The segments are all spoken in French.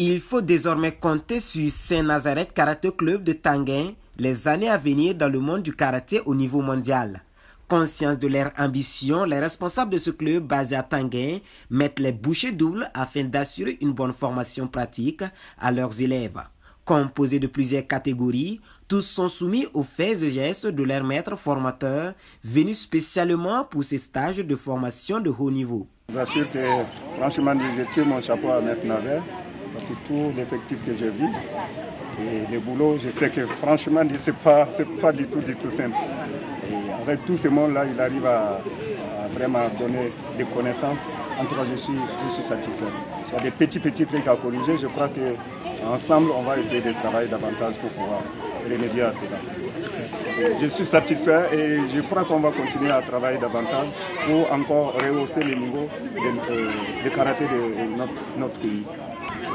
Il faut désormais compter sur Saint-Nazareth Karaté Club de Tanguin les années à venir dans le monde du karaté au niveau mondial. Conscients de leur ambition, les responsables de ce club basé à Tanguin mettent les bouchées doubles afin d'assurer une bonne formation pratique à leurs élèves. Composés de plusieurs catégories, tous sont soumis aux faits et gestes de leurs maîtres formateurs venus spécialement pour ces stages de formation de haut niveau. Je vous assure que franchement, je tire mon chapeau à Maître Naver. C'est tout l'effectif que j'ai vu. Et le boulot, je sais que franchement, ce n'est pas du tout simple. Et avec tout ce monde-là, il arrive à vraiment donner des connaissances. En tout cas, je suis satisfait. Il y a des petits trucs à corriger. Je crois qu'ensemble, on va essayer de travailler davantage pour pouvoir remédier à cela. Je suis satisfait et je crois qu'on va continuer à travailler davantage pour encore rehausser le niveau de karaté de notre pays.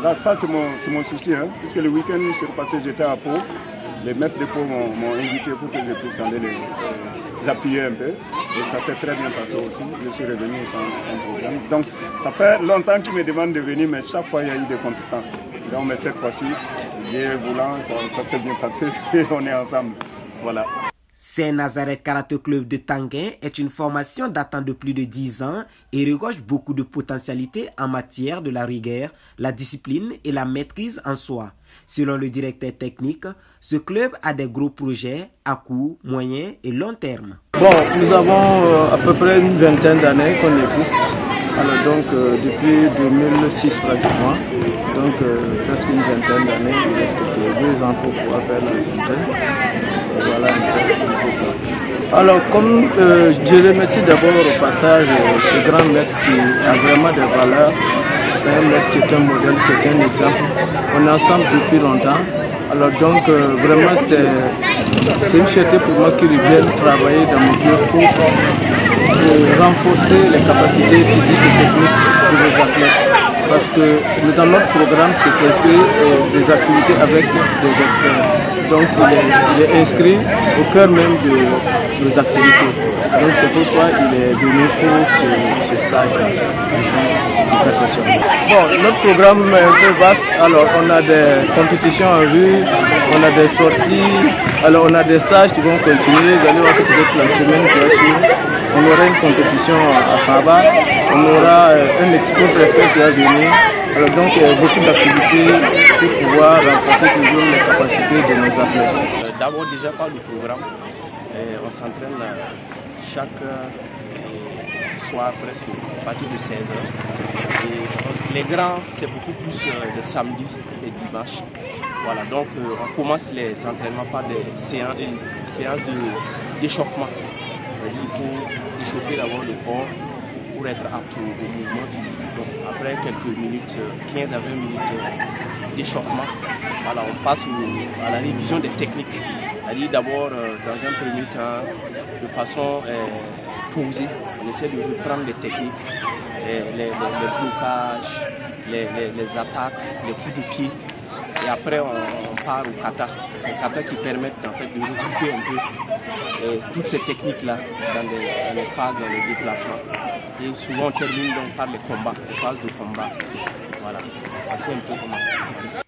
Là, ça, c'est mon souci, hein, puisque le week-end, je suis repassé, j'étais à Pau. Les maîtres de Pau m'ont invité pour que je puisse aller les appuyer un peu. Et ça s'est très bien passé aussi. Je suis revenu sans problème. Donc, ça fait longtemps qu'ils me demandent de venir, mais chaque fois, il y a eu des contretemps. Donc, mais cette fois-ci, Dieu voulant, ça s'est bien passé et on est ensemble. Voilà. Saint-Nazareth Karaté Club de Tanguin est une formation datant de plus de 10 ans et regorge beaucoup de potentialités en matière de la rigueur, la discipline et la maîtrise en soi. Selon le directeur technique, ce club a des gros projets à court, moyen et long terme. Bon, nous avons à peu près une vingtaine d'années qu'on existe. Alors donc depuis 2006 pratiquement, donc presque une vingtaine d'années, il reste que 2 ans pour pouvoir faire la vingtaine. Voilà un peu. Alors comme je remercie d'abord au passage ce grand maître qui a vraiment des valeurs. C'est un maître qui est un modèle, qui est un exemple. On est ensemble depuis longtemps. Alors donc vraiment c'est une fierté pour moi qu'il vienne travailler dans mon club pour renforcer les capacités physiques et techniques de nos athlètes. Parce que dans notre programme, c'est inscrit des activités avec des experts. Donc il est inscrit au cœur même de nos activités. Donc c'est pourquoi il est venu pour ce stage de perfectionnement. Bon, notre programme est un peu vaste. Alors on a des compétitions en vue, on a des sorties, alors on a des stages qui vont continuer. Vous allez voir que peut-être la semaine qui va suivre, on aura une compétition à Saba, on aura un expo très fort qui va venir. Alors donc beaucoup d'activités pour pouvoir renforcer toujours les capacités de nos athlètes. D'abord déjà par le programme, on s'entraîne chaque soir presque à partir de 16h. Et les grands, c'est beaucoup plus le samedi et dimanche. Voilà, donc on commence les entraînements par des séances d'échauffement. Il faut échauffer d'abord le corps pour être apte au mouvement physique. Donc après quelques minutes, 15 à 20 minutes d'échauffement, voilà, on passe à la révision des techniques. C'est-à-dire d'abord, dans un premier temps, de façon posée, on essaie de reprendre les techniques, les blocages, les attaques, les coups de pied. Et après, on part au kata. Le kata qui permet en fait, de regrouper un peu toutes ces techniques-là dans les phases, dans les déplacements. Et souvent, on termine donc par les combats, les phases de combat. Voilà, c'est un peu comment.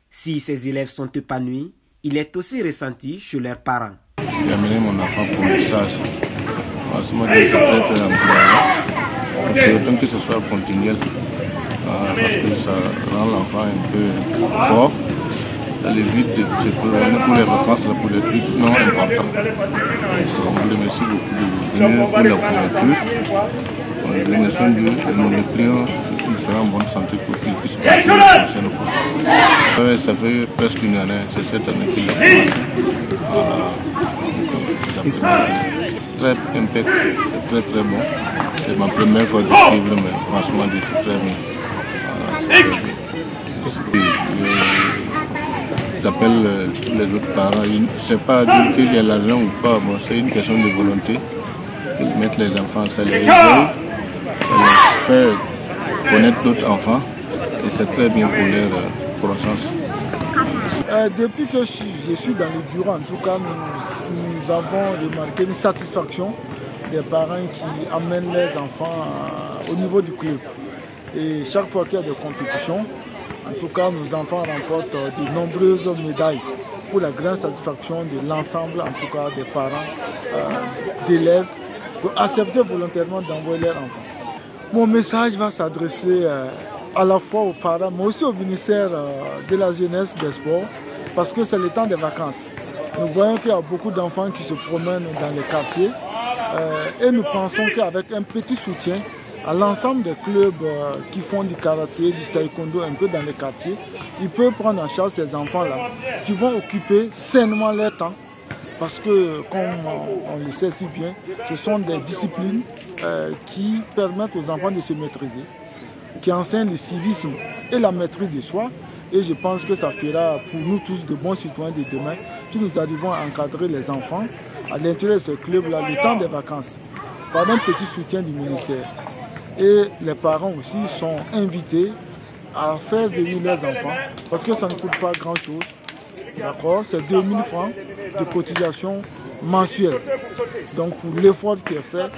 Si ces élèves sont épanouis, il est aussi ressenti chez leurs parents. J'ai amené mon enfant pour le stage. Franchement, c'est très très important. Je souhaite que ce soit continuel parce que ça rend l'enfant un peu fort. Ça l'évite de se prévenir pour les vacances, pour les trucs non importants. On vous remercie beaucoup de venir pour la fourniture. On remercie Dieu et nous le prions qu'il soit en bonne santé pour qu'il puisse continuer la prochaine fois. Ça fait presque une année, c'est cette année qu'il a commencé. Très impec, c'est très très bon. C'est ma première fois de suivre, mais franchement, c'est très bien. J'appelle les autres parents. Ce n'est pas dire que j'ai l'argent ou pas, bon, c'est une question de volonté. Ils mettent les enfants, ça les réveille, ça les fait connaître d'autres enfants et c'est très bien pour leur croissance. Depuis que je suis dans le bureau, en tout cas, nous avons remarqué une satisfaction des parents qui amènent les enfants au niveau du club. Et chaque fois qu'il y a des compétitions, En tout cas, nos enfants remportent de nombreuses médailles pour la grande satisfaction de l'ensemble, en tout cas des parents, d'élèves, qui ont accepté volontairement d'envoyer leurs enfants. Mon message va s'adresser à la fois aux parents, mais aussi au ministère de la Jeunesse et des Sports, parce que c'est le temps des vacances. Nous voyons qu'il y a beaucoup d'enfants qui se promènent dans les quartiers et nous pensons qu'avec un petit soutien à l'ensemble des clubs qui font du karaté, du taekwondo un peu dans les quartiers, ils peuvent prendre en charge ces enfants-là qui vont occuper sainement leur temps. Parce que, comme on le sait si bien, ce sont des disciplines qui permettent aux enfants de se maîtriser, qui enseignent le civisme et la maîtrise de soi. Et je pense que ça fera pour nous tous de bons citoyens de demain si nous arrivons à encadrer les enfants à l'intérieur de ce club-là, le temps des vacances, par un petit soutien du ministère. Et les parents aussi sont invités à faire venir leurs enfants parce que ça ne coûte pas grand-chose. D'accord, c'est 2000 francs de cotisation mensuelle. Donc pour l'effort qui est fait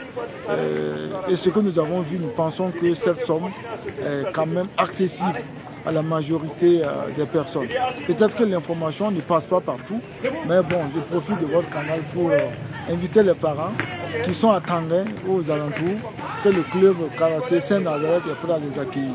et ce que nous avons vu, nous pensons que cette somme est quand même accessible à la majorité des personnes. Peut-être que l'information ne passe pas partout, mais bon, je profite de votre canal pour inviter les parents qui sont à Tanguin ou aux alentours, que le club karaté Saint-Nazareth est prêt à les accueillir.